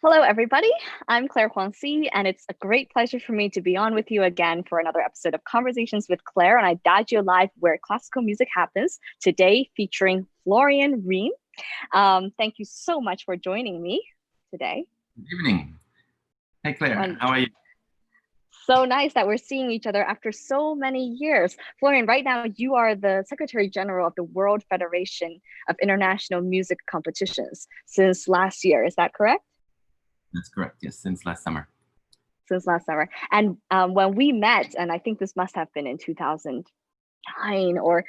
Hello, everybody. I'm Claire Huangci, and it's a great pleasure for me to be on with you again for another episode of Conversations with Claire on IDAGIO Live, where classical music happens, today featuring Florian Riem. Thank you so much for joining me today. Good evening. Hey, Claire, how are you? So nice that we're seeing each other after so many years. Florian, right now you are the Secretary General of the World Federation of International Music Competitions since last year. Is that correct? That's correct. Yes, since last summer. Since last summer. And when we met, and I think this must have been in 2009 or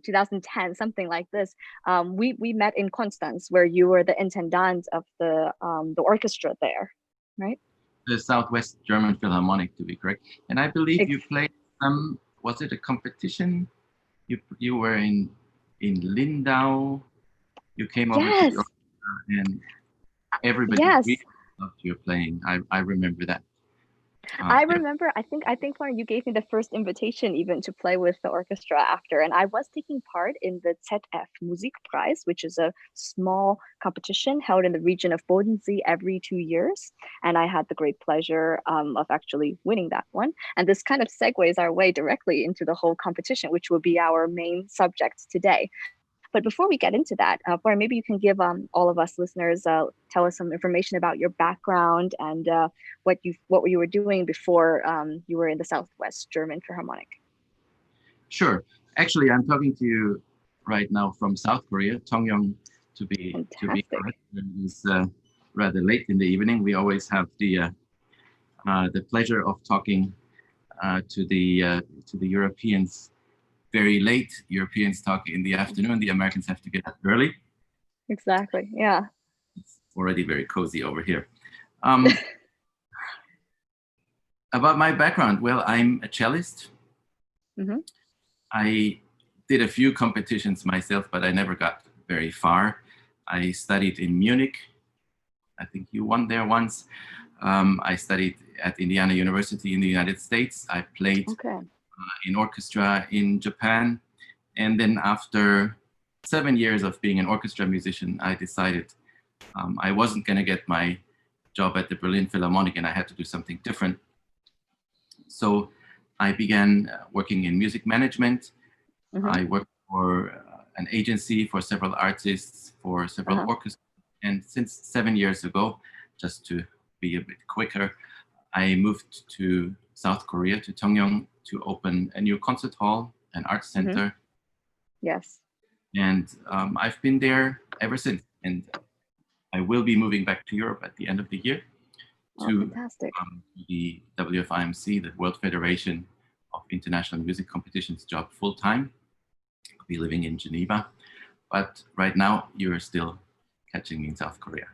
2010, something like this. We met in Constance, where you were the intendant of the orchestra there, right? The Southwest German Philharmonic, to be correct. And I believe you played some. Was it a competition? You were in Lindau. You came over to the orchestra, and everybody really loved your playing. I remember that. I remember, I think, Florian, you gave me the first invitation even to play with the orchestra after, and I was taking part in the ZF Musikpreis, which is a small competition held in the region of Bodensee every 2 years. And I had the great pleasure of actually winning that one. And this kind of segues our way directly into the whole competition, which will be our main subject today. But before we get into that, Florian, maybe you can give all of us listeners, tell us some information about your background and what you were doing before you were in the Southwest German Philharmonic. Sure. Actually, I'm talking to you right now from South Korea, Tongyeong, to be correct. It's rather late in the evening. We always have the pleasure of talking to the Europeans. Very late. Europeans talk in the afternoon. The Americans have to get up early. Exactly. Yeah. It's already very cozy over here. About my background, well, I'm a cellist. Mm-hmm. I did a few competitions myself, but I never got very far. I studied in Munich. I think you won there once. I studied at Indiana University in the United States. I played in orchestra in Japan. And then after 7 years of being an orchestra musician, I decided I wasn't going to get my job at the Berlin Philharmonic and I had to do something different. So I began working in music management. Mm-hmm. I worked for an agency for several artists, for several orchestras. And since 7 years ago, just to be a bit quicker, I moved to South Korea, to Tongyeong, to open a new concert hall, an art center. Mm-hmm. Yes. And I've been there ever since. And I will be moving back to Europe at the end of the year to the WFIMC, the World Federation of International Music Competitions job full-time. I'll be living in Geneva. But right now, you're still catching me in South Korea.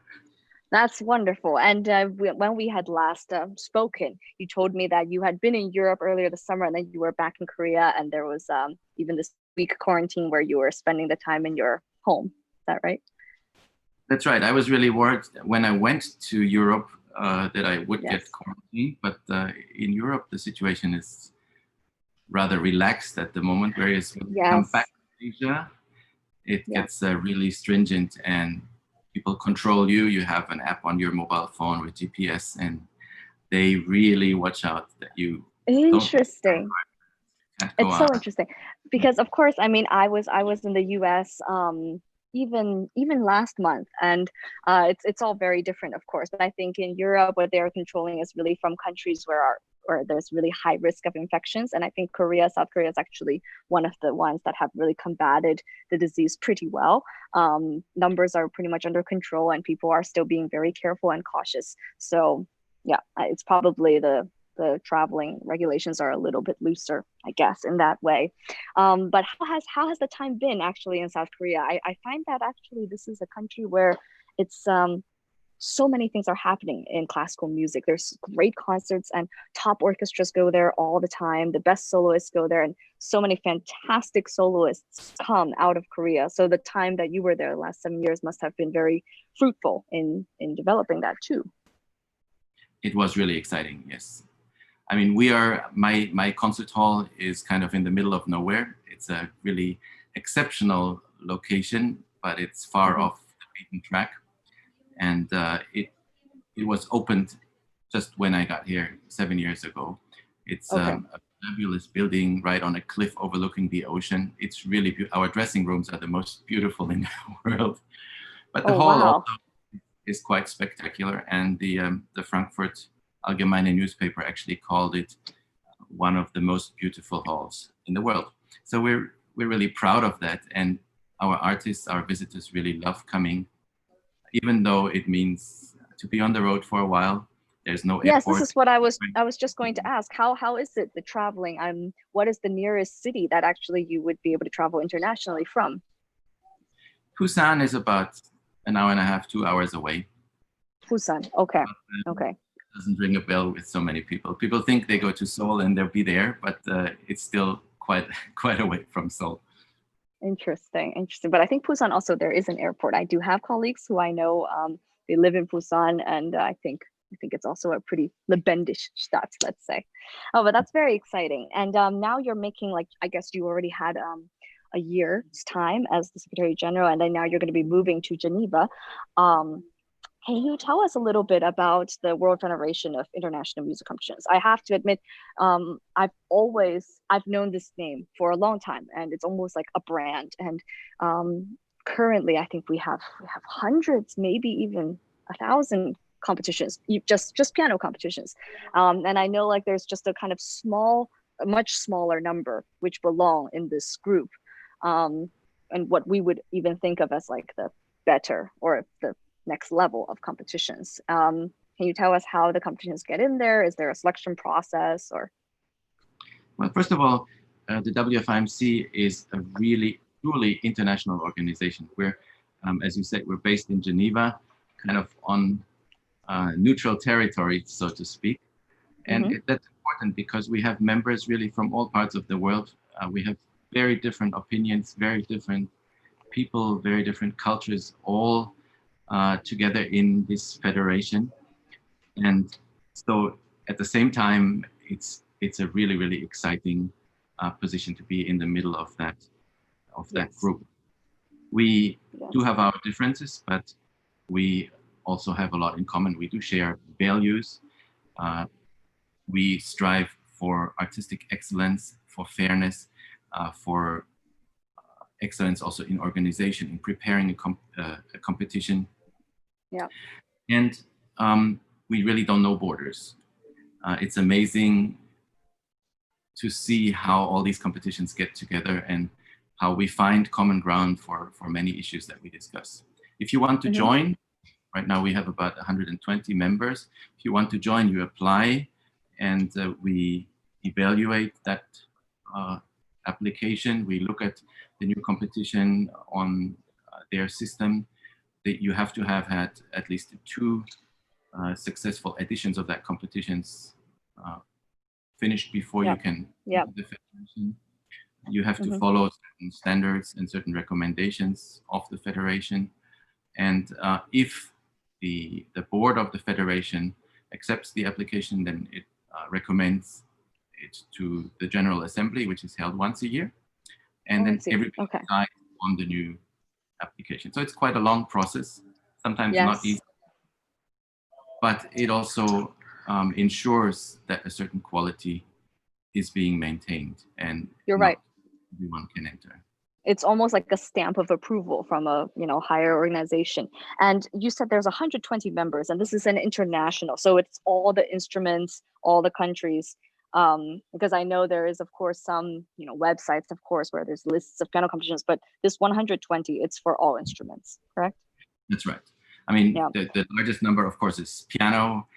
That's wonderful. And when we had last spoken, you told me that you had been in Europe earlier this summer and then you were back in Korea and there was even this week quarantine where you were spending the time in your home. Is that right? That's right. I was really worried when I went to Europe that I would get quarantined. But in Europe, the situation is rather relaxed at the moment. Whereas when you come back to Asia, it gets really stringent and people control you. You have an app on your mobile phone with GPS, and they really watch out that you. Interesting. It's so interesting because, of course, I mean, I was in the U.S. Even last month, and it's all very different, of course. But I think in Europe, what they are controlling is really from countries where there's really high risk of infections. And I think South Korea is actually one of the ones that have really combated the disease pretty well. Numbers are pretty much under control and people are still being very careful and cautious. So yeah, it's probably the traveling regulations are a little bit looser, I guess, in that way. But how has the time been actually in South Korea? I find that actually this is a country where it's so many things are happening in classical music. There's great concerts and top orchestras go there all the time. The best soloists go there and so many fantastic soloists come out of Korea. So the time that you were there the last 7 years must have been very fruitful in developing that too. It was really exciting, yes. I mean, my concert hall is kind of in the middle of nowhere. It's a really exceptional location, but it's far off the beaten track. And it it was opened just when I got here 7 years ago. It's a fabulous building right on a cliff overlooking the ocean. It's really beautiful. Our dressing rooms are the most beautiful in the world. But the hall also is quite spectacular. And the Frankfurt Allgemeine newspaper actually called it one of the most beautiful halls in the world. So we're really proud of that. And our artists, our visitors really love coming, even though it means to be on the road for a while. There's no airport. Yes, this is what I was just going to ask. How is it, the traveling? What is the nearest city that actually you would be able to travel internationally from? Busan is about an hour and a half, 2 hours away. Busan, okay, okay. It doesn't ring a bell with so many people. People think they go to Seoul and they'll be there, but it's still quite away from Seoul. Interesting. But I think Busan also, there is an airport. I do have colleagues who I know, they live in Busan, and I think it's also a pretty lebendisch Stadt, let's say. Oh, but that's very exciting. And now you're making, like, I guess you already had a year's time as the Secretary General, and then now you're going to be moving to Geneva. Can you tell us a little bit about the World Federation of International Music Competitions? I have to admit, I've known this name for a long time, and it's almost like a brand. And currently, I think we have hundreds, maybe even 1,000 competitions, just piano competitions. And I know, like, there's just a kind of a much smaller number which belong in this group, and what we would even think of as like the better or the next level of competitions. Can you tell us how the competitions get in there? Is there a selection process, or? Well, first of all, the WFIMC is a really, truly international organization. We're, as you said, we're based in Geneva, kind of on neutral territory, so to speak. And that's important because we have members really from all parts of the world. We have very different opinions, very different people, very different cultures, all together in this federation. And so at the same time, it's a really, really exciting position to be in the middle of that group. We do have our differences, but we also have a lot in common. We do share values. We strive for artistic excellence, for fairness, for excellence also in organization, in preparing a competition. Yeah. And we really don't know borders. It's amazing to see how all these competitions get together and how we find common ground for many issues that we discuss. If you want to join, right now we have about 120 members. If you want to join, you apply, and we evaluate that application. We look at the new competition on their system. That you have to have had at least 2 successful editions of that competitions finished before you can enter the federation. You have to follow certain standards and certain recommendations of the federation. And if the board of the federation accepts the application, then it recommends it to the General Assembly, which is held once a year. And then everybody decides on the new application. So it's quite a long process, sometimes not easy, but it also ensures that a certain quality is being maintained, and you're right, everyone can enter. It's almost like a stamp of approval from a higher organization. And you said there's 120 members, and this is an international, so it's all the instruments, all the countries. Because I know there is, of course, some websites, of course, where there's lists of piano competitions, but this 120, it's for all instruments, correct? That's right. I mean, the largest number, of course, is piano,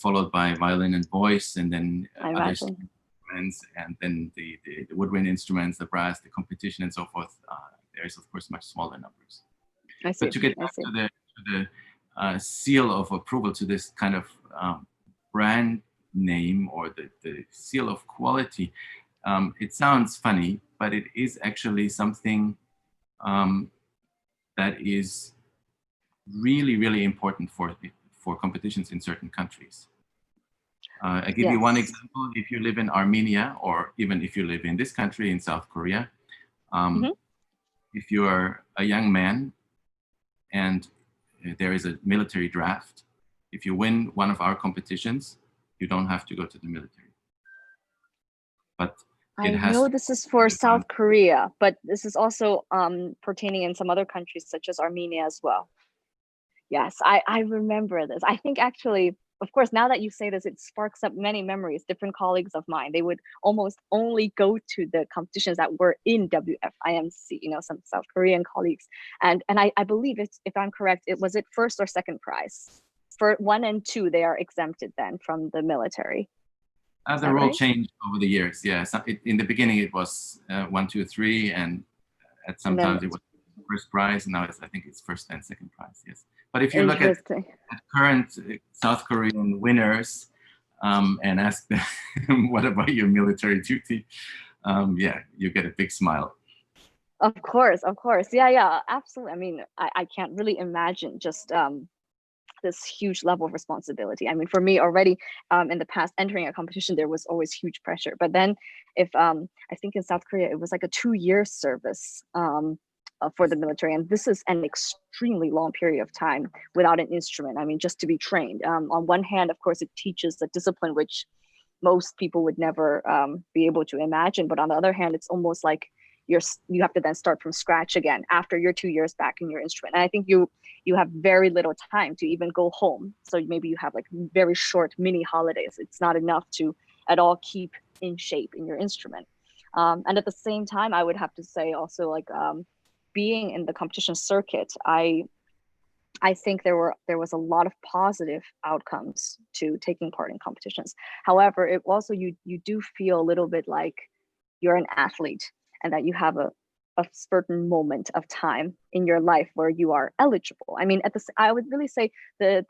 followed by violin and voice, and then other instruments, and then the woodwind instruments, the brass, the competition, and so forth. There is, of course, much smaller numbers. I see. But to get back to the seal of approval, to this kind of brand name or the seal of quality, it sounds funny, but it is actually something that is really, really important for competitions in certain countries. I give you one example. If you live in Armenia, or even if you live in this country, in South Korea, if you are a young man and there is a military draft, If you win one of our competitions, you don't have to go to the military. But I know this is for South Korea, but this is also pertaining in some other countries such as Armenia as well. Yes, I remember this. I think actually, of course, now that you say this, it sparks up many memories. Different colleagues of mine, they would almost only go to the competitions that were in WFIMC, you know, some South Korean colleagues. And I believe it's, if I'm correct, it was it first or second prize. For 1 and 2, they are exempted then from the military. The rule changed over the years. Yeah, so in the beginning it was 1, 2, 3, and at sometimes it was first prize. And now I think it's first and second prize. Yes, but if you look at current South Korean winners and ask them, "What about your military duty?" Yeah, you get a big smile. Of course, yeah, absolutely. I mean, I can't really imagine just this huge level of responsibility. I mean, for me already in the past, entering a competition, there was always huge pressure. But then if I think in South Korea, it was like a 2-year service for the military. And this is an extremely long period of time without an instrument. I mean, just to be trained. On one hand, of course, it teaches the discipline, which most people would never be able to imagine. But on the other hand, it's almost like you have to then start from scratch again after your 2 years back in your instrument. And I think you have very little time to even go home. So maybe you have like very short mini holidays. It's not enough to at all keep in shape in your instrument. And at the same time, I would have to say also like being in the competition circuit, I think there was a lot of positive outcomes to taking part in competitions. However, it also you do feel a little bit like you're an athlete and that you have a certain moment of time in your life where you are eligible. I mean, I would really say the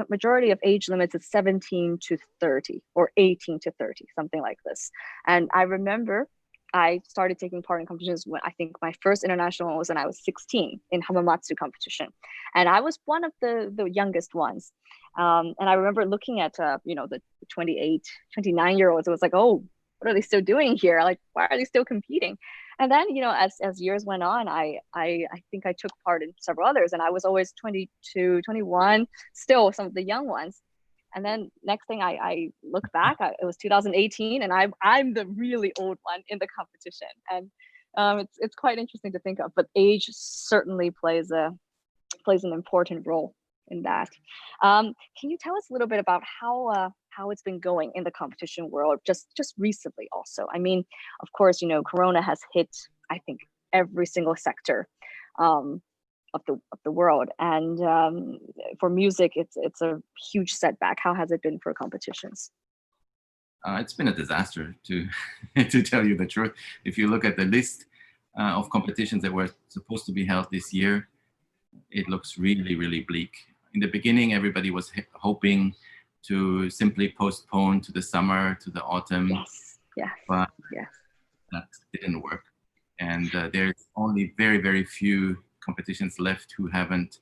majority of age limits is 17 to 30 or 18 to 30, something like this. And I remember I started taking part in competitions when I think my first international one was when I was 16 in Hamamatsu competition. And I was one of the youngest ones. And I remember looking at, you know, the 28, 29-year-olds. It was like, oh, what are they still doing here? Like, why are they still competing? And then, you know, as years went on, I think I took part in several others, and I was always 22, 21, still some of the young ones. And then next thing I look back, it was 2018, and I'm the really old one in the competition. And it's quite interesting to think of, but age certainly plays an important role in that. Can you tell us a little bit about how it's been going in the competition world just recently also? I mean, of course, you know, Corona has hit, I think, every single sector of the world, and for music, it's a huge setback. How has it been for competitions? It's been a disaster, to to tell you the truth. If you look at the list of competitions that were supposed to be held this year, it looks really, really bleak. In the beginning, everybody was hoping to simply postpone to the summer, to the autumn. Yes. But that didn't work. And there's only very, very few competitions left who haven't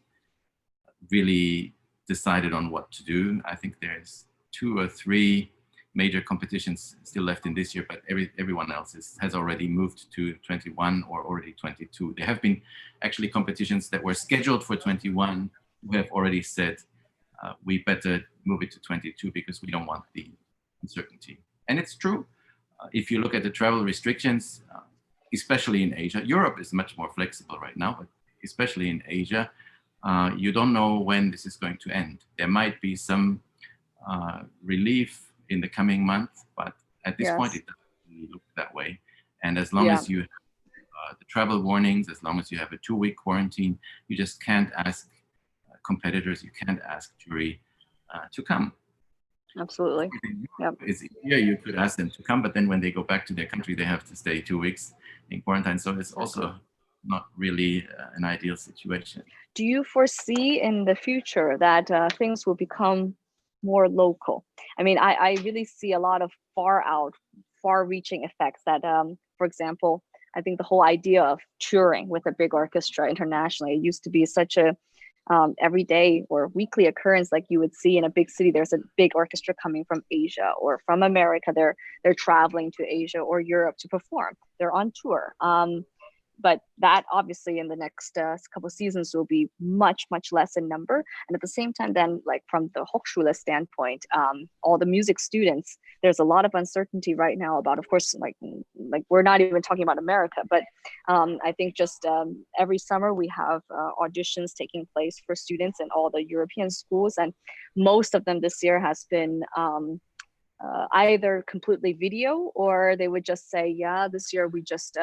really decided on what to do. I think there's 2 or 3 major competitions still left in this year, but everyone else has already moved to 21 or already 22. There have been actually competitions that were scheduled for 21 who have already said, we better move it to 22 because we don't want the uncertainty. And it's true. If you look at the travel restrictions, especially in Asia, Europe is much more flexible right now, but especially in Asia, you don't know when this is going to end. There might be some relief in the coming month, but at this point, it doesn't really look that way. And as long as you have the travel warnings, as long as you have a 2-week quarantine, you just can't ask competitors, you can't ask jury to come. Absolutely. You could ask them to come, but then when they go back to their country, they have to stay 2 weeks in quarantine. So it's also not really an ideal situation. Do you foresee in the future that things will become more local? I mean, I really see a lot of far-reaching effects that, for example, I think the whole idea of touring with a big orchestra internationally, it used to be such a everyday or weekly occurrence. Like you would see in a big city, there's a big orchestra coming from Asia or from America. They're traveling to Asia or Europe to perform. They're on tour. but that obviously in the next couple of seasons will be much, much less in number. And at the same time, then like from the Hochschule standpoint, all the music students, there's a lot of uncertainty right now about, of course, like we're not even talking about America, but I think just every summer we have auditions taking place for students in all the European schools, and most of them this year has been either completely video, or they would just say, yeah, this year we just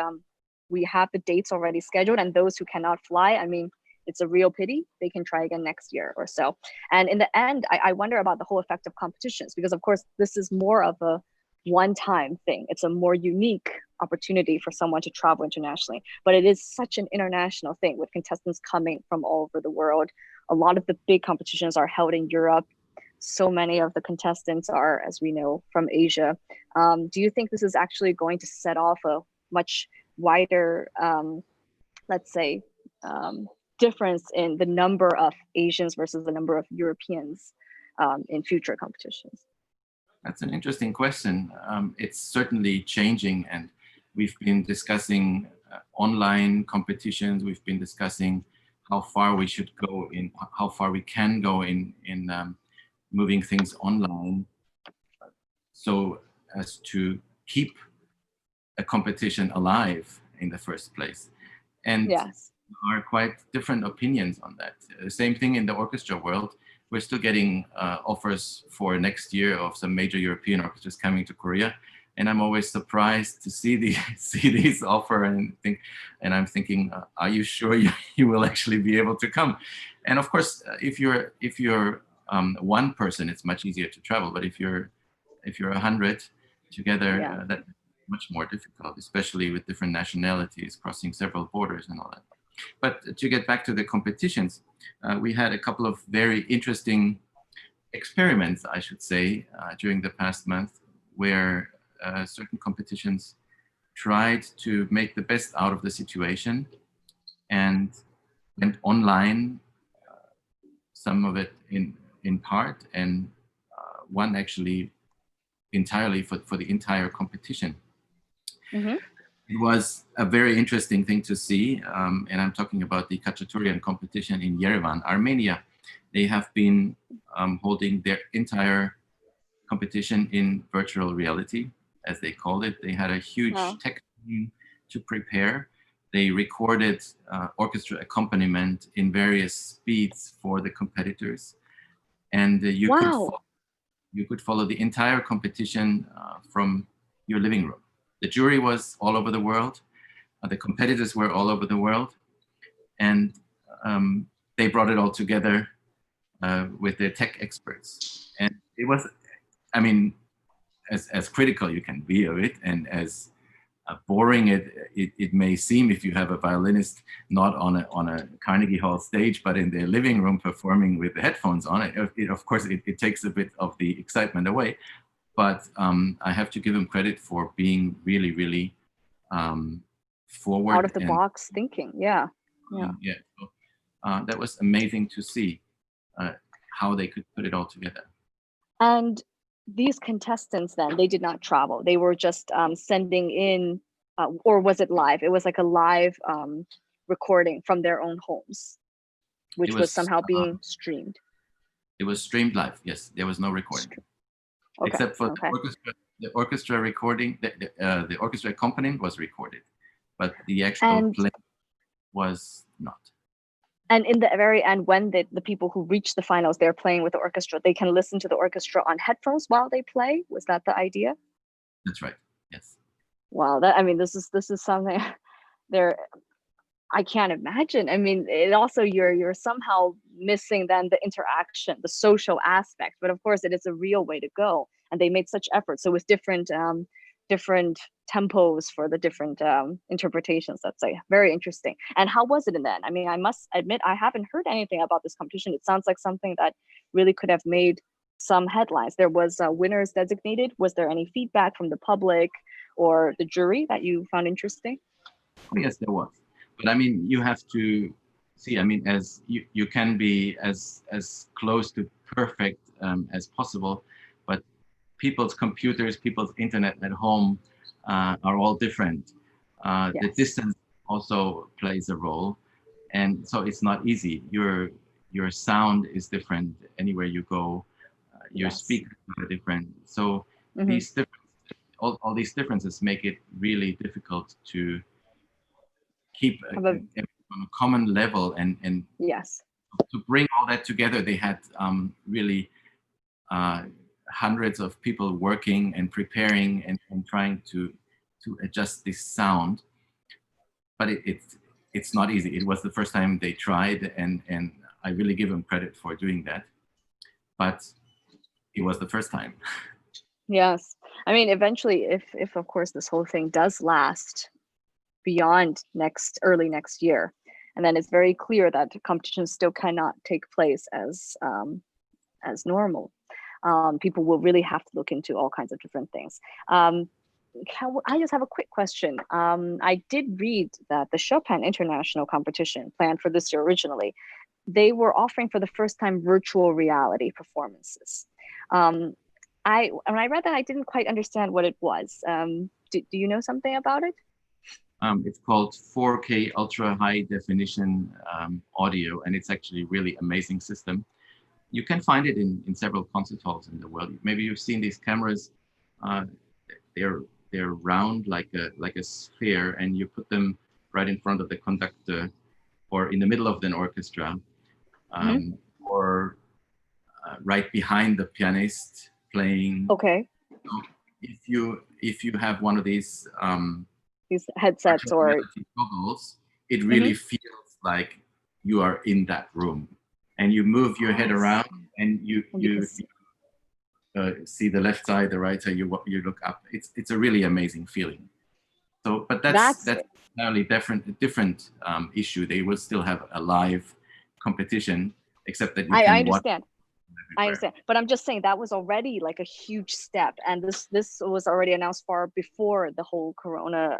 we have the dates already scheduled, and those who cannot fly, I mean, it's a real pity. They can try again next year or so. And in the end, I wonder about the whole effect of competitions, because of course this is more of a one-time thing. It's a more unique opportunity for someone to travel internationally, but it is such an international thing with contestants coming from all over the world. A lot of the big competitions are held in Europe. So many of the contestants are, as we know, from Asia. Do you think this is actually going to set off a much wider, let's say, difference in the number of Asians versus the number of Europeans in future competitions? That's an interesting question. It's certainly changing, and we've been discussing online competitions. We've been discussing how far we should go in, how far we can go in moving things online, so as to keep a competition alive in the first place. And yes, there are quite different opinions on that. Same thing in the orchestra world. We're still getting offers for next year of some major European orchestras coming to Korea, and I'm always surprised to see these offer and I'm thinking, are you sure you will actually be able to come? And of course, if you're one person, it's much easier to travel. But if you're 100 together, that's much more difficult, especially with different nationalities crossing several borders and all that. But to get back to the competitions, we had a couple of very interesting experiments, I should say, during the past month, where certain competitions tried to make the best out of the situation and went online, some of it in part, and one actually entirely for the entire competition. Mm-hmm. It was a very interesting thing to see, and I'm talking about the Khachaturian competition in Yerevan, Armenia. They have been holding their entire competition in virtual reality, as they called it. They had a huge tech team to prepare. They recorded orchestra accompaniment in various speeds for the competitors, and you could follow the entire competition from your living room. The jury was all over the world. The competitors were all over the world, and they brought it all together with their tech experts. And it was, I mean, as critical you can be of it, and as boring it may seem if you have a violinist not on a Carnegie Hall stage, but in their living room performing with the headphones on. Of course, it takes a bit of the excitement away. But I have to give him credit for being really, really forward. Out of the box thinking, yeah. So, that was amazing to see how they could put it all together. And these contestants then, they did not travel. They were just sending in, or was it live? It was like a live recording from their own homes, which was somehow being streamed. It was streamed live, yes. There was no recording. Okay. Except for the orchestra recording, the orchestra accompaniment was recorded, but the actual play was not. And in the very end, when the people who reach the finals, they're playing with the orchestra, they can listen to the orchestra on headphones while they play. Was that the idea? That's right. Yes. Wow. This is something there. I can't imagine. I mean, it also you're somehow missing then the interaction, the social aspect. But of course, it is a real way to go, and they made such efforts. So with different tempos for the different interpretations. Let's say very interesting. And how was it in the end? I mean, I must admit I haven't heard anything about this competition. It sounds like something that really could have made some headlines. There was winners designated. Was there any feedback from the public or the jury that you found interesting? Yes, there was. But I mean, you have to see, I mean, as you can be as close to perfect as possible, but people's computers, people's internet at home are all different. Yes. The distance also plays a role. And so it's not easy. Your sound is different anywhere you go. Your Yes. speakers are different. So Hmm. these all these differences make it really difficult to keep on a common level, and Yes. to bring all that together. They had really uh, hundreds of people working and preparing and trying to adjust this sound, but it's not easy. It was the first time they tried, and I really give them credit for doing that. But it was the first time. Yes. I mean, eventually, if of course this whole thing does last beyond early next year, and then it's very clear that competition still cannot take place as normal. People will really have to look into all kinds of different things. I just have a quick question. I did read that the Chopin International Competition planned for this year originally, they were offering for the first time virtual reality performances. Um, when I read that, I didn't quite understand what it was. Do you know something about it? It's called 4K ultra high definition audio, and it's actually really amazing system. You can find it in several concert halls in the world. Maybe you've seen these cameras. Uh, they're they're round like a sphere, and you put them right in front of the conductor, or in the middle of an orchestra, Hmm. or right behind the pianist playing. Okay, So if you have one of these these headsets virtual or. reality goggles, it really Mhm. feels like you are in that room, and you move your Oh, head I around, see. and And you can see. see the left side, the right side. You look up. It's a really amazing feeling. So, but That's that's entirely different issue. They will still have a live competition, except that you I can watch understand. I everywhere. understand, but I'm just saying that was already like a huge step, and this was already announced far before the whole Corona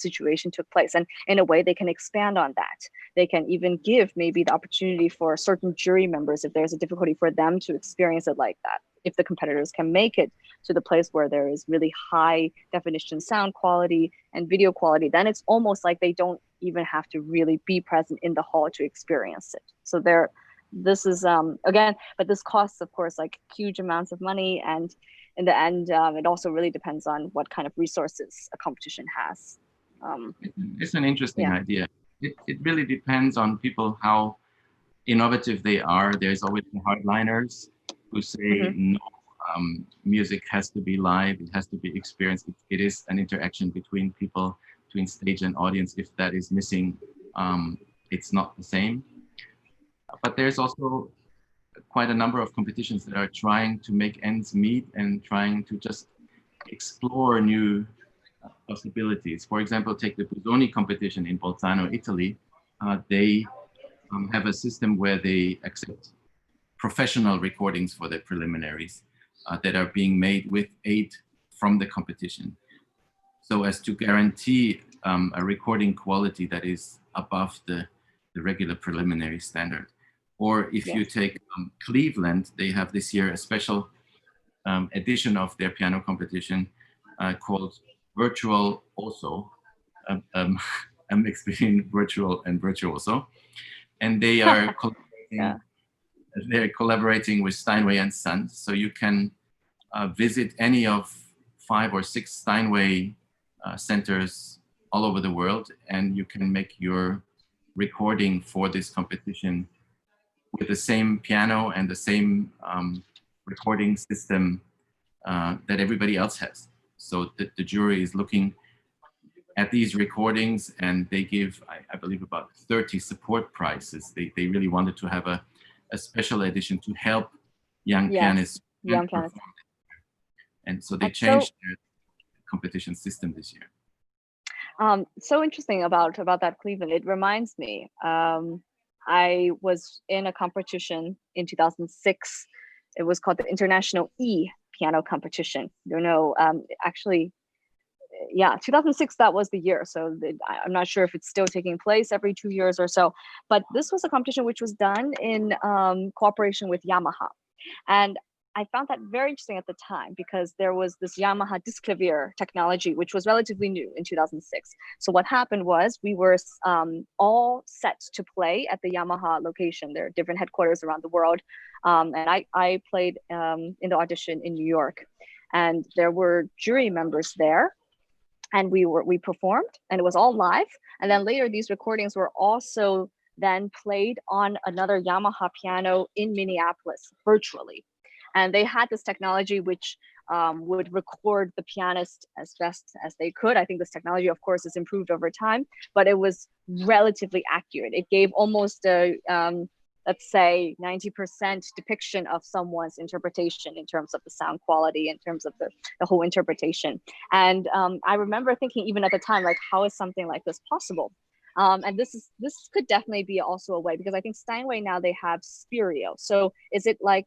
situation took place. And in a way, they can expand on that. They can even give maybe the opportunity for certain jury members, if there's a difficulty, for them to experience it like that. If the competitors can make it to the place where there is really high definition sound quality and video quality, then it's almost like they don't even have to really be present in the hall to experience it. So they're this is again, but this costs of course like huge amounts of money, and in the end it also really depends on what kind of resources a competition has. um It's an interesting yeah. idea. It really depends on people how innovative they are. There's always the hardliners who say Hmm. no, music has to be live, it has to be experienced. It is an interaction between people, between stage and audience. If that is missing, it's not the same. But there's also quite a number of competitions that are trying to make ends meet and trying to just explore new possibilities. For example, take the Busoni competition in Bolzano, Italy. They have a system where they accept professional recordings for the preliminaries that are being made with aid from the competition, so as to guarantee a recording quality that is above the regular preliminary standard. Or if you Yes. take Cleveland, they have this year a special edition of their piano competition called Virtual Also, um, a mix between virtual and virtuoso. And they are Yeah. they're collaborating with Steinway and Sons. So you can visit any of 5 or 6 Steinway centers all over the world, and you can make your recording for this competition with the same piano and the same recording system that everybody else has. So the jury is looking at these recordings, and they give, I believe, about 30 support prizes. They really wanted to have a special edition to help young Yes. pianists who Young can't pianist. perform. And so they That's so changed their competition system this year. so interesting about that Cleveland. It reminds me, I was in a competition in 2006. It was called the International Piano Competition. You know, actually, yeah, 2006, that was the year. So I'm not sure if it's still taking place every 2 years or so, but this was a competition which was done in cooperation with Yamaha. And I found that very interesting at the time because there was this Yamaha disclavier technology, which was relatively new in 2006. So what happened was we were all set to play at the Yamaha location. There are different headquarters around the world. And I played in the audition in New York, and there were jury members there, and we performed, and it was all live. And then later these recordings were also then played on another Yamaha piano in Minneapolis virtually. And they had this technology which would record the pianist as best as they could. I think this technology, of course, has improved over time, but it was relatively accurate. It gave almost a, let's say, 90% depiction of someone's interpretation in terms of the sound quality, in terms of the whole interpretation. And I remember thinking even at the time, like, how is something like this possible? And this could definitely be also a way, because I think Steinway now they have stereo. So is it like,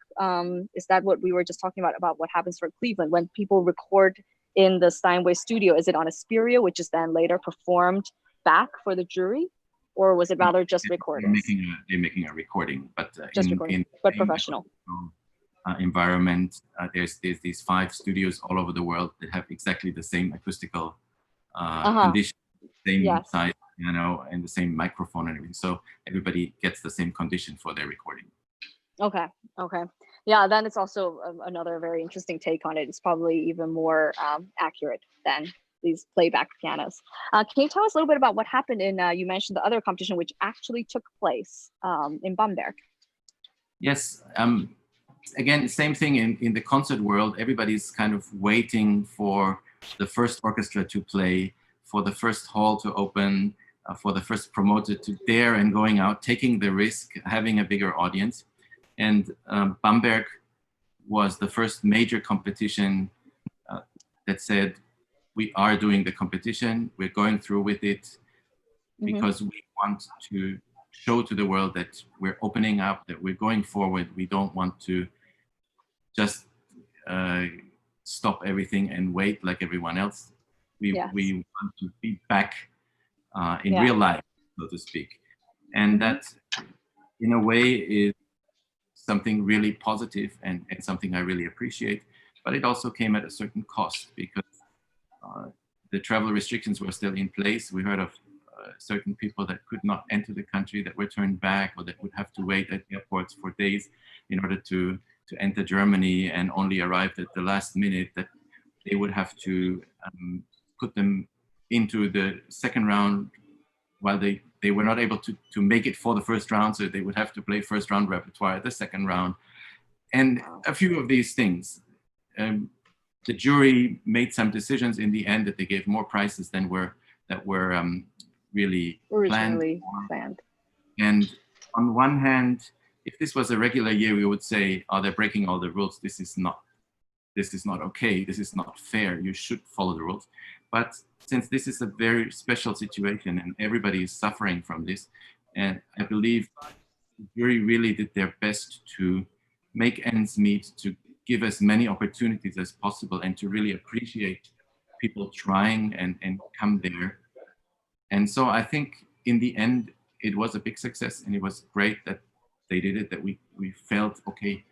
is that what we were just talking about what happens for Cleveland when people record in the Steinway studio? Is it on a stereo, which is then later performed back for the jury? Or was it rather just recordings? They're making a recording, but just recording, but professional environment. There's these 5 studios all over the world that have exactly the same acoustical conditions, same size piano, and the same microphone and everything. So everybody gets the same condition for their recording. Okay. Yeah, then it's also another very interesting take on it. It's probably even more accurate than these playback pianos. Can you tell us a little bit about what happened in, you mentioned the other competition, which actually took place in Bamberg? Yes. Again, same thing in the concert world. Everybody's kind of waiting for the first orchestra to play, for the first hall to open, for the first promoter to dare and going out, taking the risk, having a bigger audience. And Bamberg was the first major competition that said, we are doing the competition, we're going through with it, because we want to show to the world that we're opening up, that we're going forward. We don't want to just stop everything and wait like everyone else. We want to be back in real life, so to speak. And that, in a way, is something really positive and something I really appreciate. But it also came at a certain cost, because the travel restrictions were still in place. We heard of certain people that could not enter the country, that were turned back, or that would have to wait at airports for days in order to enter Germany, and only arrived at the last minute, that they would have to put them into the second round while they were not able to make it for the first round, so they would have to play first round repertoire at the second round. And a few of these things. The jury made some decisions in the end that they gave more prizes than were really originally planned. And on one hand, if this was a regular year, we would say, oh, they're breaking all the rules. This is not okay. This is not fair. You should follow the rules. But since this is a very special situation and everybody is suffering from this, and I believe the jury really did their best to make ends meet, to give as many opportunities as possible, and to really appreciate people trying and come there. And so I think in the end, it was a big success, and it was great that they did it, that we felt, okay,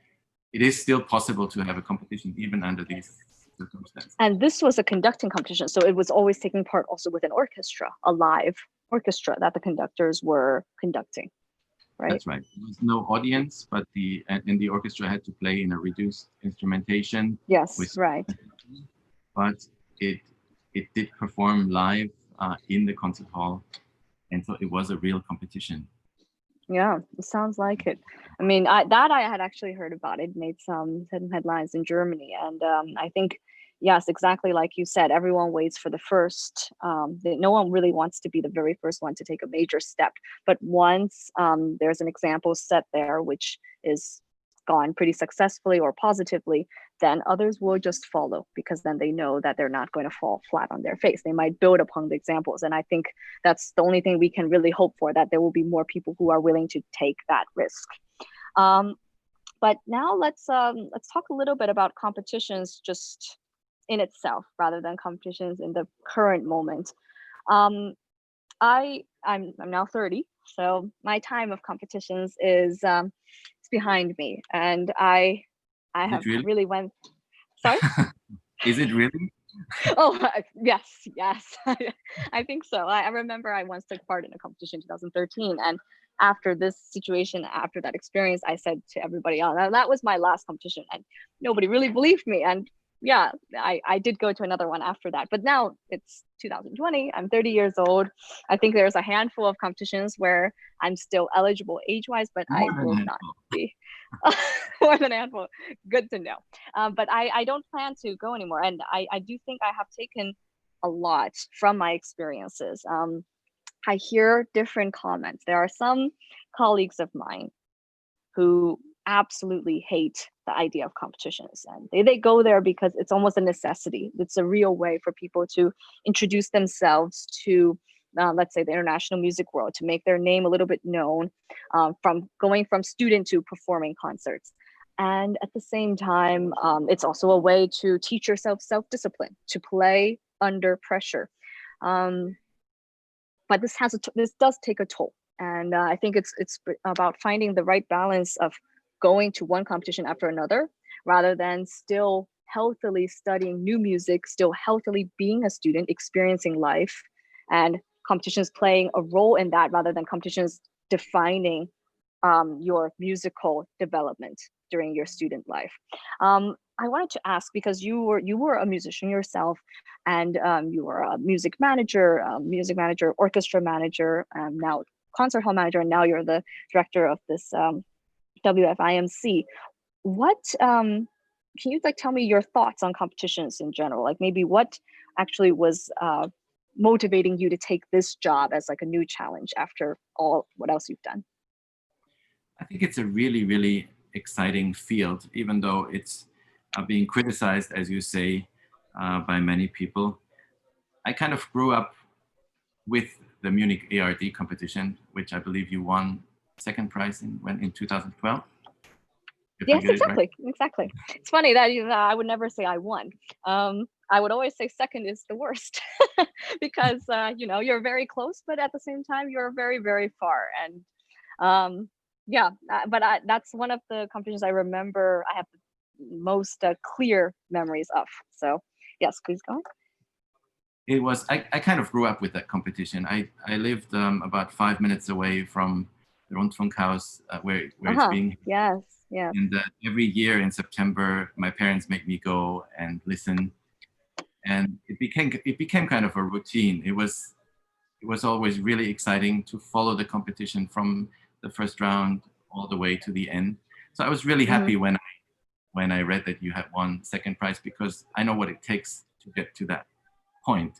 it is still possible to have a competition even under these circumstances. And this was a conducting competition, so it was always taking part also with an orchestra, a live orchestra that the conductors were conducting, right? That's right. There was no audience, but the orchestra had to play in a reduced instrumentation. Yes, right. But it did perform live in the concert hall, and so it was a real competition. Yeah, it sounds like it. I mean, I had actually heard about it. Made some headlines in Germany, and I think, yes, exactly like you said, everyone waits for the first. No one really wants to be the very first one to take a major step. But once there's an example set there, which is gone pretty successfully or positively, then others will just follow, because then they know that they're not going to fall flat on their face. They might build upon the examples. And I think that's the only thing we can really hope for, that there will be more people who are willing to take that risk. But now let's talk a little bit about competitions just in itself, rather than competitions in the current moment. I'm now 30, so my time of competitions is behind me, and I I Is have it really? really went, sorry? Is it really? Oh, yes, yes. I think so. I remember I once took part in a competition in 2013, and after this situation, after that experience, I said to everybody, "Oh, that was my last competition," and nobody really believed me. And yeah, I did go to another one after that. But now it's 2020. I'm 30 years old. I think there's a handful of competitions where I'm still eligible age-wise, but I More than will that. not be. More than a handful. Good to know. But I don't plan to go anymore. And I do think I have taken a lot from my experiences. I hear different comments. There are some colleagues of mine who absolutely hate the idea of competitions, and they go there because it's almost a necessity. It's a real way for people to introduce themselves to let's say the international music world, to make their name a little bit known, from going from student to performing concerts. And at the same time, it's also a way to teach yourself self-discipline, to play under pressure. Um, but this does take a toll, and I think it's about finding the right balance of going to one competition after another, rather than still healthily studying new music, still healthily being a student, experiencing life, and competitions playing a role in that, rather than competitions defining your musical development during your student life. I wanted to ask, because you were a musician yourself, and you were a music manager, orchestra manager, now concert hall manager, and now you're the director of this WFIMC. What can you like tell me your thoughts on competitions in general? Like maybe what actually was motivating you to take this job as like a new challenge after all what else you've done? I think it's a really, really exciting field, even though it's being criticized, as you say, by many people. I kind of grew up with the Munich ARD competition, which I believe you won second prize in 2012, if I Yes, get it right. exactly. It's funny that I would never say I won. I would always say second is the worst, because you're very close, but at the same time you're very, very far. And yeah, but that's one of the competitions I remember I have the most clear memories of. So yes, please go on. It was, I kind of grew up with that competition. I lived about 5 minutes away from the Rundfunkhaus, where it's being. Yes, yes. And every year in September, my parents make me go and listen, and it became kind of a routine. It was always really exciting to follow the competition from the first round all the way to the end. So I was really happy when I read that you had won second prize, because I know what it takes to get to that point.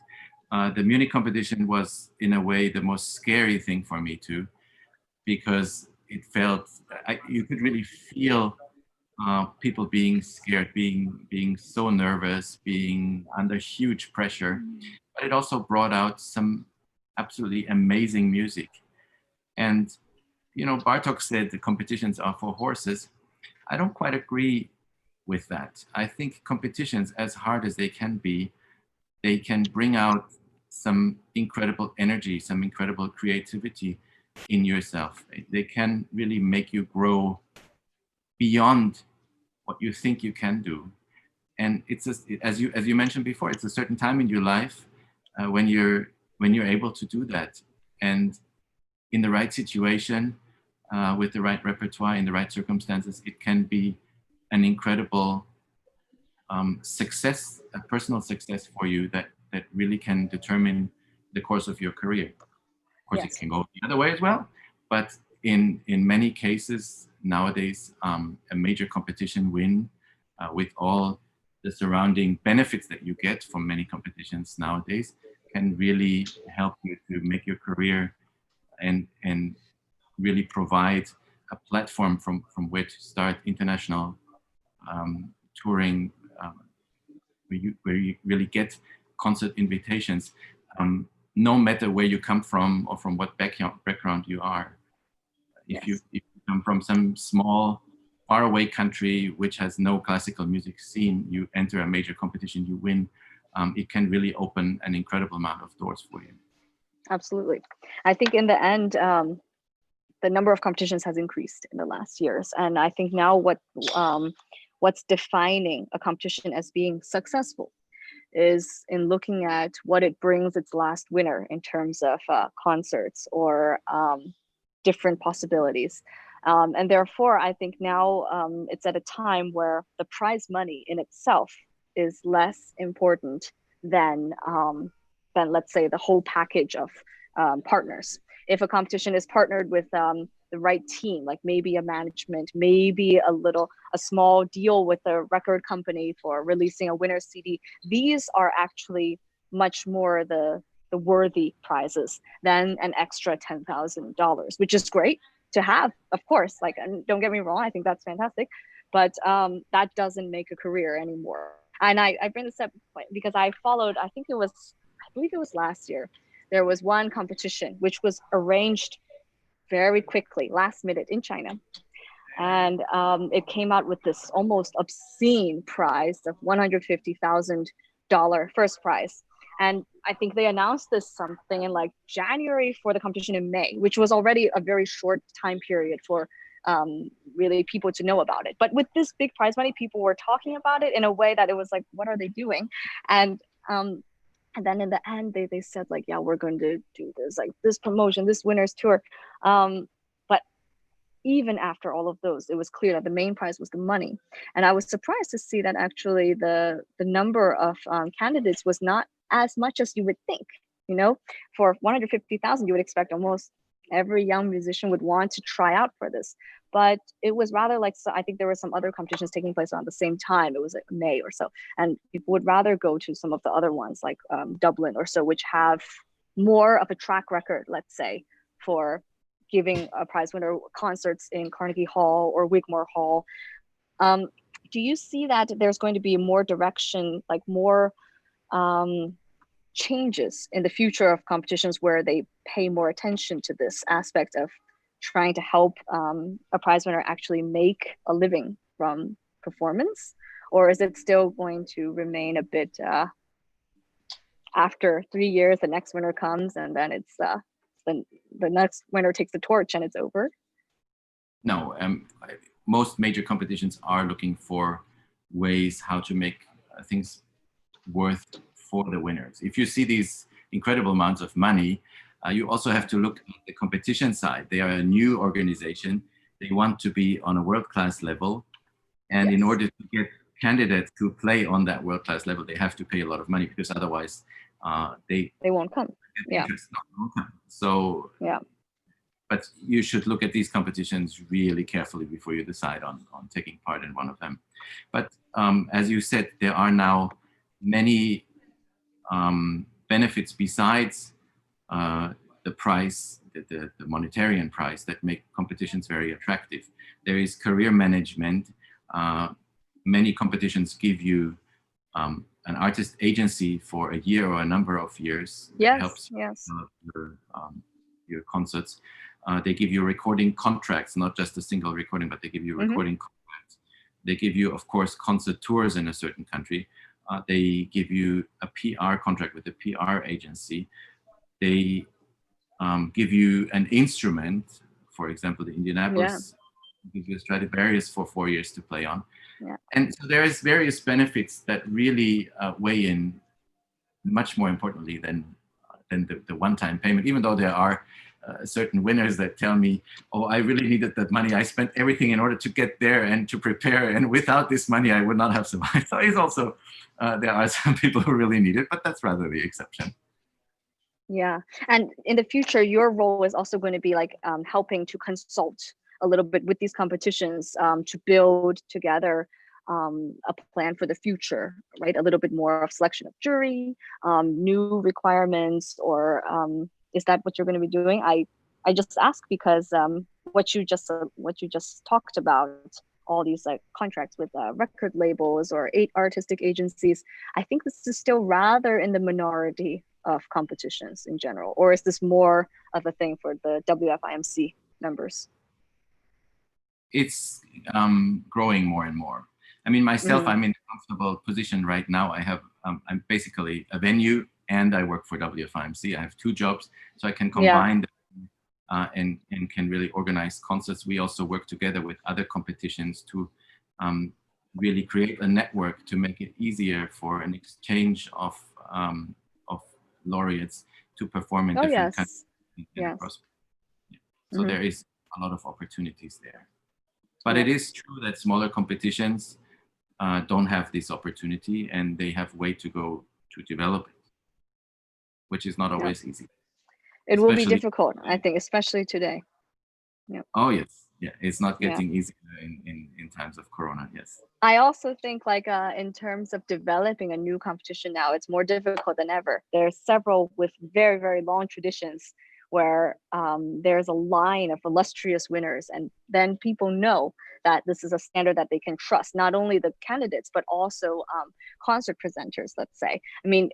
The Munich competition was, in a way, the most scary thing for me too, because it felt, you could really feel people being scared, being so nervous, being under huge pressure. But it also brought out some absolutely amazing music. And Bartok said the competitions are for horses. I don't quite agree with that. I think competitions, as hard as they can be, they can bring out some incredible energy, some incredible creativity in yourself. They can really make you grow beyond what you think you can do. And it's as you mentioned before, it's a certain time in your life when you're able to do that, and in the right situation, with the right repertoire, in the right circumstances, it can be an incredible success, a personal success for you that really can determine the course of your career. Of course, it Yes. can go the other way as well, but in many cases nowadays, a major competition win, with all the surrounding benefits that you get from many competitions nowadays, can really help you to make your career, and really provide a platform from which to start international touring, where you really get concert invitations, no matter where you come from or from what background you are. If you come from some small, faraway country which has no classical music scene, you enter a major competition, you win, it can really open an incredible amount of doors for you. Absolutely. I think in the end, the number of competitions has increased in the last years, and I think now what what's defining a competition as being successful is in looking at what it brings its last winner in terms of concerts or different possibilities. And therefore, I think now it's at a time where the prize money in itself is less important than let's say the whole package of partners. If a competition is partnered with the right team, like maybe a management, maybe a small deal with a record company for releasing a winner's CD, these are actually much more the worthy prizes than an extra $10,000, which is great to have, of course. Like, and don't get me wrong, I think that's fantastic, but that doesn't make a career anymore. And I bring this up because I followed, I believe it was last year, there was one competition which was arranged very quickly, last minute in China. And it came out with this almost obscene prize of $150,000 first prize. And I think they announced this something in like January for the competition in May, which was already a very short time period for really people to know about it. But with this big prize money, people were talking about it in a way that it was like, what are they doing? And then in the end, they said like, yeah, we're going to do this, like this promotion, this winner's tour. But even after all of those, it was clear that the main prize was the money. And I was surprised to see that actually the number of candidates was not as much as you would think. You know, for 150,000, you would expect almost every young musician would want to try out for this. But it was rather like, so I think there were some other competitions taking place around the same time. It was like May or so. And people would rather go to some of the other ones like Dublin or so, which have more of a track record, let's say, for giving a prize winner concerts in Carnegie Hall or Wigmore Hall. Do you see that there's going to be more direction, like more changes in the future of competitions where they pay more attention to this aspect of trying to help a prize winner actually make a living from performance? Or is it still going to remain a bit after 3 years, the next winner comes and then it's the next winner takes the torch and it's over? No, most major competitions are looking for ways how to make things worth for the winners. If you see these incredible amounts of money, you also have to look at the competition side. They are a new organization. They want to be on a world-class level. And in order to get candidates to play on that world-class level, they have to pay a lot of money, because otherwise they won't come. Yeah. So, yeah. But you should look at these competitions really carefully before you decide on taking part in one of them. But as you said, there are now many benefits besides the price, the monetary price, that make competitions very attractive. There is career management. Many competitions give you an artist agency for a year or a number of years. Yes, it helps yes. Your concerts. They give you recording contracts, not just a single recording, but they give you recording contracts. They give you, of course, concert tours in a certain country. They give you a PR contract with a PR agency. They give you an instrument, for example, the Indianapolis gives you a Stradivarius for 4 years to play on. Yeah. And so there is various benefits that really weigh in much more importantly than the one-time payment, even though there are certain winners that tell me, oh, I really needed that money. I spent everything in order to get there and to prepare. And without this money, I would not have survived. So it's also, there are some people who really need it, but that's rather the exception. Yeah. And in the future, your role is also going to be like helping to consult a little bit with these competitions to build together a plan for the future, right? A little bit more of selection of jury, new requirements, or is that what you're going to be doing? I just ask because what you just talked about, all these like contracts with record labels or 8 artistic agencies, I think this is still rather in the minority of competitions in general, or is this more of a thing for the WFIMC members? It's growing more and more. I mean, myself, I'm in a comfortable position right now. I have, I'm basically a venue and I work for WFIMC. I have 2 jobs, so I can combine them and can really organize concerts. We also work together with other competitions to really create a network to make it easier for an exchange of laureates to perform in Oh, different countries yes. and Yes. across. Yeah. So Hmm. there is a lot of opportunities there. But Yeah. it is true that smaller competitions don't have this opportunity, and they have way to go to develop it, which is not Yeah. always easy, It will be especially. difficult, I think, especially today. Yeah. Oh yes, yeah, it's not Yeah. getting easier in times of Corona. Yes. I also think like in terms of developing a new competition now, it's more difficult than ever. There's several with very, very long traditions where there's a line of illustrious winners, and then people know that this is a standard that they can trust, not only the candidates, but also concert presenters, let's say. I mean,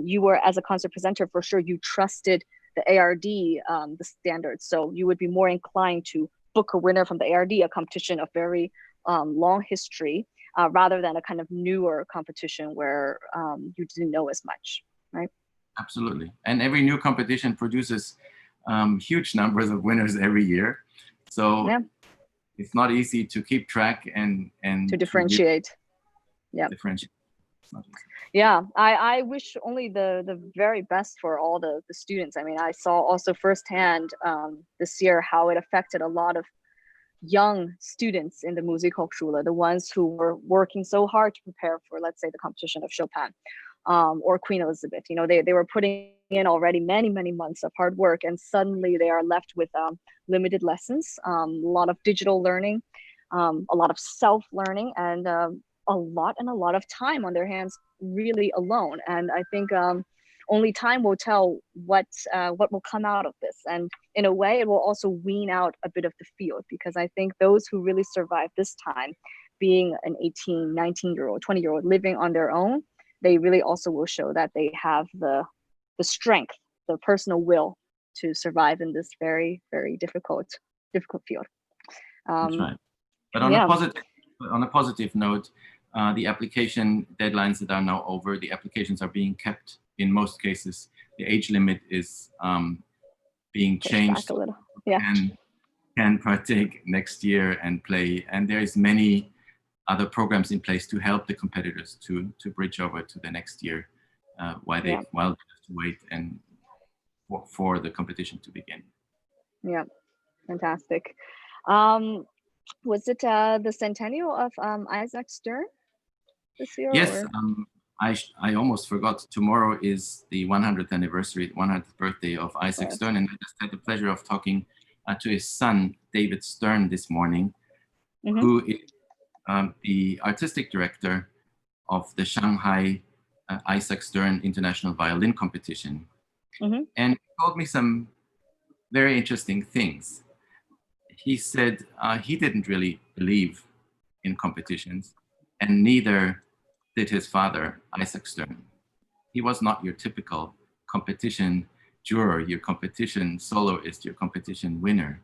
you were, as a concert presenter, for sure, you trusted the ARD, the standards. So you would be more inclined to book a winner from the ARD, a competition of very long history, rather than a kind of newer competition where you didn't know as much, right? Absolutely. And every new competition produces huge numbers of winners every year. So Yeah, it's not easy to keep track and to to really differentiate. Yeah. differentiate. It's not easy. Yeah, I wish only the very best for all the students. I mean, I saw also firsthand this year how it affected a lot of young students in the Musikhochschule, the ones who were working so hard to prepare for, let's say, the competition of Chopin or Queen Elizabeth. You know, they were putting in already many, many months of hard work, and suddenly they are left with limited lessons, a lot of digital learning, a lot of self-learning, and a lot of time on their hands, really alone. And I think only time will tell what will come out of this. And in a way, it will also wean out a bit of the field, because I think those who really survive this time, being an 18, 19-year-old, 20-year-old living on their own, they really also will show that they have the strength, the personal will to survive in this very, very difficult field. That's right. But Yeah. on a positive note, the application deadlines that are now over, the applications are being kept. In most cases, the age limit is being Push back changed. a little. Yeah. Can partake next year and play. And there is many other programs in place to help the competitors to bridge over to the next year while they have to wait and for the competition to begin. Yeah, fantastic. Was it the centennial of Isaac Stern this year? Yes, or? I almost forgot. Tomorrow is the 100th anniversary, 100th birthday of Isaac Stern, and I just had the pleasure of talking to his son, David Stern, this morning, who is the artistic director of the Shanghai Isaac Stern International Violin Competition. And he told me some very interesting things. He said he didn't really believe in competitions, and neither did his father, Isaac Stern. He was not your typical competition juror, your competition soloist, your competition winner.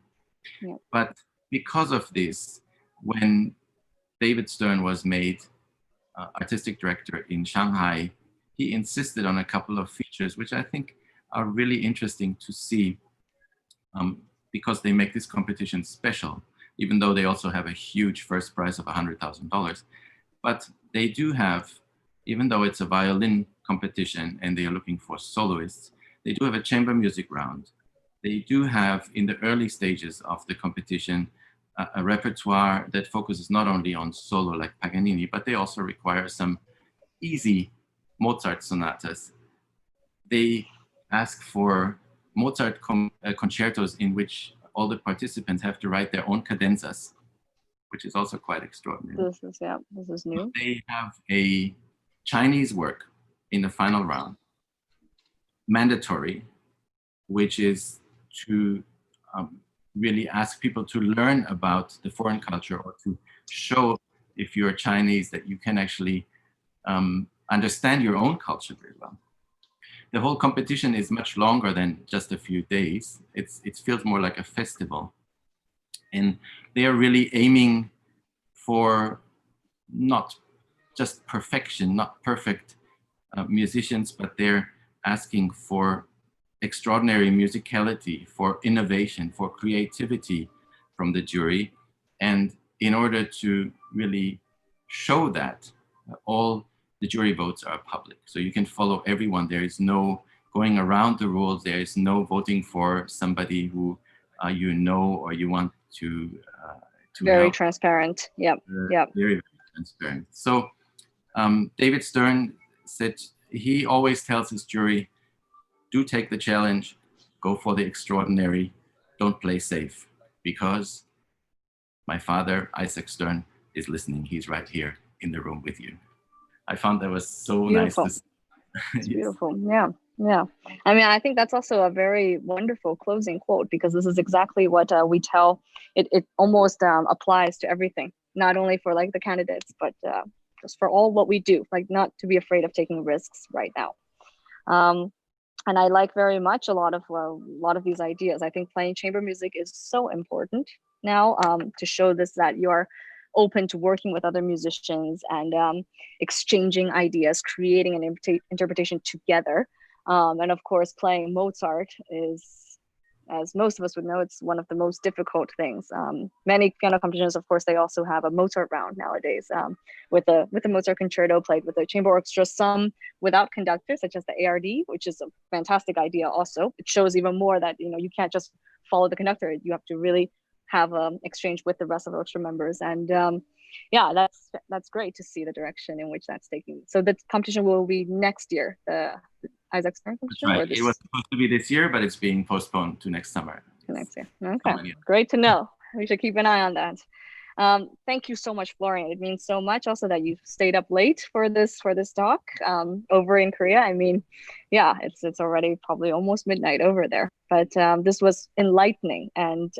Yeah. But because of this, when David Stern was made artistic director in Shanghai, he insisted on a couple of features which I think are really interesting to see because they make this competition special, even though they also have a huge first prize of $100,000. But they do have, even though it's a violin competition and they are looking for soloists, they do have a chamber music round. They do have, in the early stages of the competition, a repertoire that focuses not only on solo like Paganini, but they also require some easy Mozart sonatas. They ask for Mozart concertos in which all the participants have to write their own cadenzas, which is also quite extraordinary. This is new. They have a Chinese work in the final round, mandatory, which is to really ask people to learn about the foreign culture, or to show, if you're Chinese, that you can actually understand your own culture very well. The whole competition is much longer than just a few days. It feels more like a festival. And they are really aiming for not just perfection, not perfect musicians, but they're asking for extraordinary musicality, for innovation, for creativity from the jury. And in order to really show that all the jury votes are public. So you can follow everyone. There is no going around the rules. There is no voting for somebody who you know or you want to Very help. transparent. Yep. Yep. Very, very transparent. So David Stern said he always tells his jury, do take the challenge, go for the extraordinary, don't play safe, because my father, Isaac Stern, is listening. He's right here in the room with you. I found that was so Beautiful. nice. It's yes. Beautiful. Yeah. Yeah. I mean, I think that's also a very wonderful closing quote, because this is exactly what we tell. It almost applies to everything, not only for like the candidates, but just for all what we do, like not to be afraid of taking risks right now. And I like very much a lot of these ideas. I think playing chamber music is so important now, to show this, that you're open to working with other musicians and exchanging ideas, creating an interpretation together. And of course, playing Mozart is, as most of us would know, it's one of the most difficult things. Many piano competitions, of course, they also have a Mozart round nowadays, with the Mozart concerto played with a chamber orchestra, some without conductors, such as the ARD, which is a fantastic idea also. It shows even more that, you know, you can't just follow the conductor. You have to really have an exchange with the rest of the orchestra members. And yeah, that's great to see the direction in which that's taking. So the competition will be next year, the Isaac Stern competition? Right. It was supposed to be this year, but it's being postponed to next summer. Next year. Okay. Great to know. We should keep an eye on that. Thank you so much, Florian. It means so much also that you stayed up late for this talk over in Korea. I mean, yeah, it's already probably almost midnight over there. But this was enlightening, and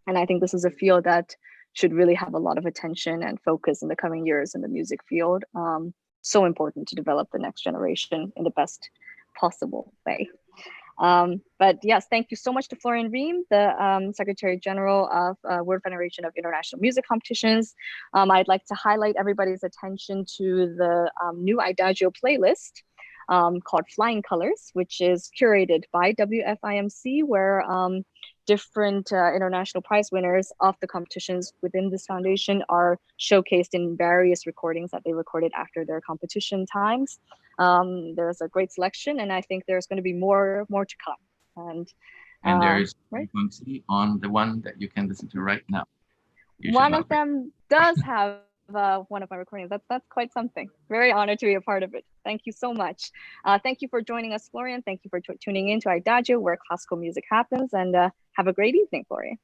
I think this is a field that should really have a lot of attention and focus in the coming years in the music field. So important to develop the next generation in the best possible way. But yes, thank you so much to Florian Riem, the Secretary General of World Federation of International Music Competitions. I'd like to highlight everybody's attention to the new IDAGIO playlist called Flying Colors, which is curated by WFIMC, where different international prize winners of the competitions within this foundation are showcased in various recordings that they recorded after their competition times. There's a great selection, and I think there's going to be more to come. And there is right? on the one that you can listen to right now. One of them does have one of my recordings. That's quite something. Very honored to be a part of it. Thank you so much. Thank you for joining us, Florian. Thank you for tuning in to IDAGIO, where classical music happens, and have a great evening, Florian.